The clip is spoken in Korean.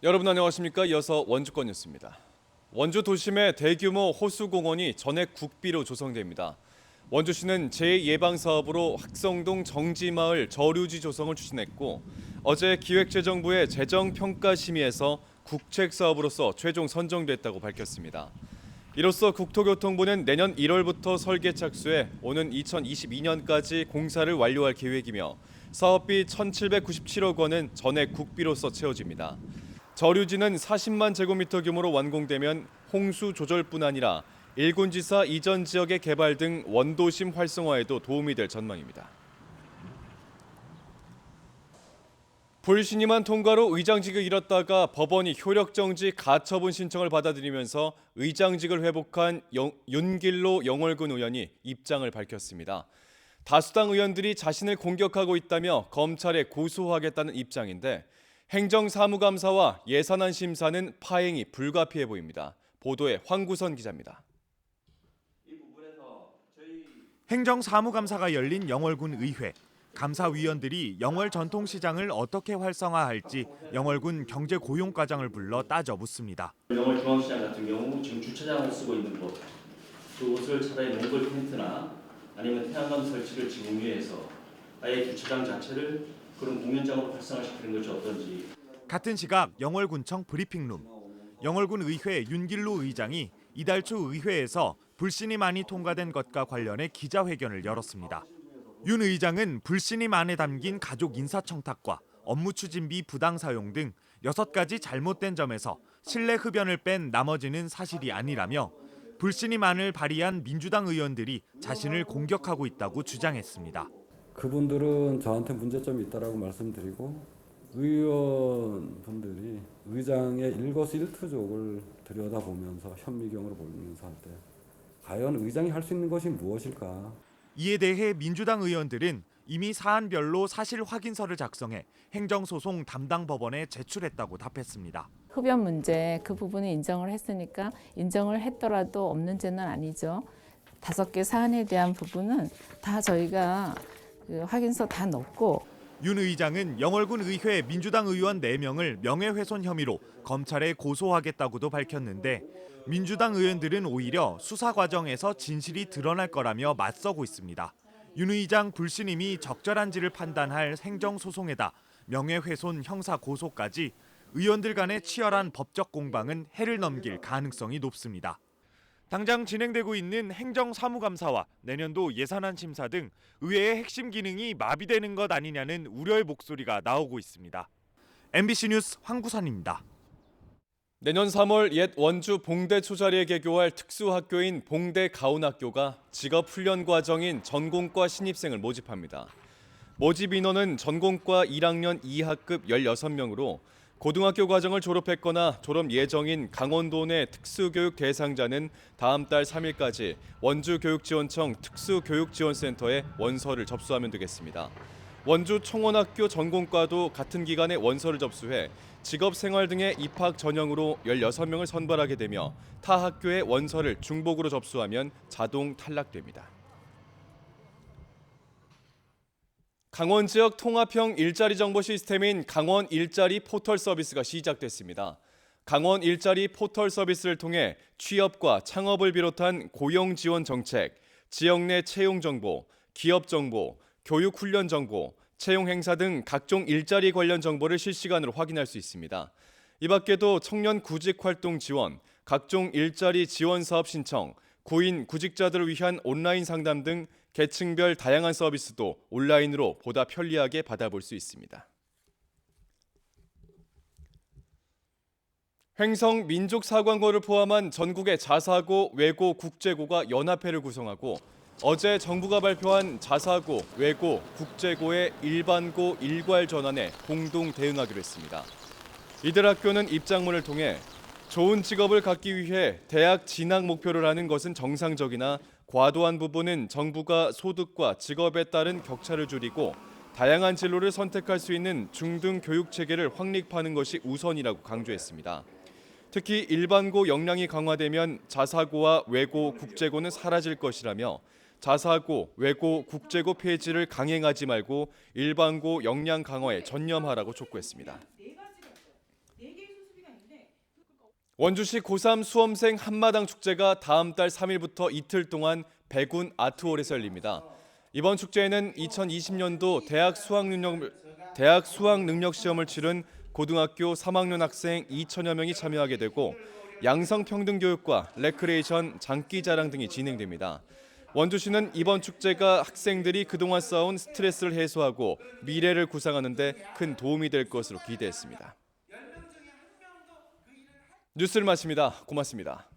여러분 안녕하십니까? 이어서 원주권 뉴스입니다. 원주 도심의 대규모 호수공원이 전액 국비로 조성됩니다. 원주시는 제2예방사업으로 학성동 정지마을 저류지 조성을 추진했고 어제 기획재정부의 재정평가심의에서 국책사업으로서 최종 선정됐다고 밝혔습니다. 이로써 국토교통부는 내년 1월부터 설계 착수해 오는 2022년까지 공사를 완료할 계획이며 사업비 1,797억 원은 전액 국비로서 채워집니다. 저류지는 40만 제곱미터 규모로 완공되면 홍수 조절뿐 아니라 일군지사 이전 지역의 개발 등 원도심 활성화에도 도움이 될 전망입니다. 불신임한 통과로 의장직을 잃었다가 법원이 효력정지 가처분 신청을 받아들이면서 의장직을 회복한 윤길로 영월군 의원이 입장을 밝혔습니다. 다수당 의원들이 자신을 공격하고 있다며 검찰에 고소하겠다는 입장인데 행정사무감사와 예산안 심사는 파행이 불가피해 보입니다. 보도에 황구선 기자입니다. 행정사무감사가 열린 영월군 의회. 감사위원들이 영월 전통시장을 어떻게 활성화할지 영월군 경제고용과장을 불러 따져 묻습니다. 영월 중앙시장 같은 경우 지금 주차장을 쓰고 있는 곳, 그곳을 차라리 몽골 텐트나 아니면 태양광 설치를 지금 의회에서 아예 주차장 자체를 그런 공연장으로 활성화시키는 것이 어떤지. 같은 시각 영월군청 브리핑룸. 영월군 의회 윤길로 의장이 이달 초 의회에서 불신임안이 통과된 것과 관련해 기자회견을 열었습니다. 윤 의장은 불신임안에 담긴 가족 인사청탁과 업무 추진비 부당 사용 등 6가지 잘못된 점에서 신뢰 흡연을 뺀 나머지는 사실이 아니라며 불신임안을 발의한 민주당 의원들이 자신을 공격하고 있다고 주장했습니다. 그분들은 저한테 문제점이 있다라고 말씀드리고 의원분들이 의장의 일거수일투족을 들여다보면서 현미경으로 보면서 할 때 과연 의장이 할 수 있는 것이 무엇일까? 이에 대해 민주당 의원들은 이미 사안별로 사실 확인서를 작성해 행정소송 담당 법원에 제출했다고 답했습니다. 흡연 문제 그 부분이 인정을 했으니까 인정을 했더라도 없는 죄는 아니죠. 5개 사안에 대한 부분은 다 저희가 확인서 다 넣고. 윤 의장은 영월군 의회 민주당 의원 4명을 명예훼손 혐의로 검찰에 고소하겠다고도 밝혔는데 민주당 의원들은 오히려 수사 과정에서 진실이 드러날 거라며 맞서고 있습니다. 윤 의장 불신임이 적절한지를 판단할 행정소송에다 명예훼손 형사 고소까지 의원들 간의 치열한 법적 공방은 해를 넘길 가능성이 높습니다. 당장 진행되고 있는 행정사무감사와 내년도 예산안 심사 등 의회의 핵심 기능이 마비되는 것 아니냐는 우려의 목소리가 나오고 있습니다. MBC 뉴스 황구선입니다. 내년 3월 옛 원주 봉대 초자리에 개교할 특수학교인 봉대 가운학교가 직업훈련 과정인 전공과 신입생을 모집합니다. 모집 인원은 전공과 1학년 2학급 16명으로 고등학교 과정을 졸업했거나 졸업 예정인 강원도 내 특수교육 대상자는 다음 달 3일까지 원주교육지원청 특수교육지원센터에 원서를 접수하면 되겠습니다. 원주 청원학교 전공과도 같은 기간에 원서를 접수해 직업생활 등의 입학 전형으로 16명을 선발하게 되며 타 학교의 원서를 중복으로 접수하면 자동 탈락됩니다. 강원 지역 통합형 일자리 정보 시스템인 강원 일자리 포털 서비스가 시작됐습니다. 강원 일자리 포털 서비스를 통해 취업과 창업을 비롯한 고용 지원 정책, 지역 내 채용 정보, 기업 정보, 교육 훈련 정보, 채용 행사 등 각종 일자리 관련 정보를 실시간으로 확인할 수 있습니다. 이 밖에도 청년 구직 활동 지원, 각종 일자리 지원 사업 신청, 구인 구직자들을 위한 온라인 상담 등 계층별 다양한 서비스도 온라인으로 보다 편리하게 받아볼 수 있습니다. 횡성 민족사관고를 포함한 전국의 자사고, 외고, 국제고가 연합회를 구성하고 어제 정부가 발표한 자사고, 외고, 국제고의 일반고 일괄 전환에 공동 대응하기로 했습니다. 이들 학교는 입장문을 통해 좋은 직업을 갖기 위해 대학 진학 목표를 하는 것은 정상적이나 과도한 부분은 정부가 소득과 직업에 따른 격차를 줄이고 다양한 진로를 선택할 수 있는 중등 교육 체계를 확립하는 것이 우선이라고 강조했습니다. 특히 일반고 역량이 강화되면 자사고와 외고, 국제고는 사라질 것이라며 자사고, 외고, 국제고 폐지를 강행하지 말고 일반고 역량 강화에 전념하라고 촉구했습니다. 원주시 고3 수험생 한마당 축제가 다음 달 3일부터 이틀 동안 백운 아트홀에서 열립니다. 이번 축제에는 2020년도 대학 수학 능력 시험을 치른 고등학교 3학년 학생 2천여 명이 참여하게 되고 양성평등 교육과 레크레이션, 장기자랑 등이 진행됩니다. 원주시는 이번 축제가 학생들이 그동안 쌓아온 스트레스를 해소하고 미래를 구상하는 데 큰 도움이 될 것으로 기대했습니다. 뉴스를 마칩니다. 고맙습니다.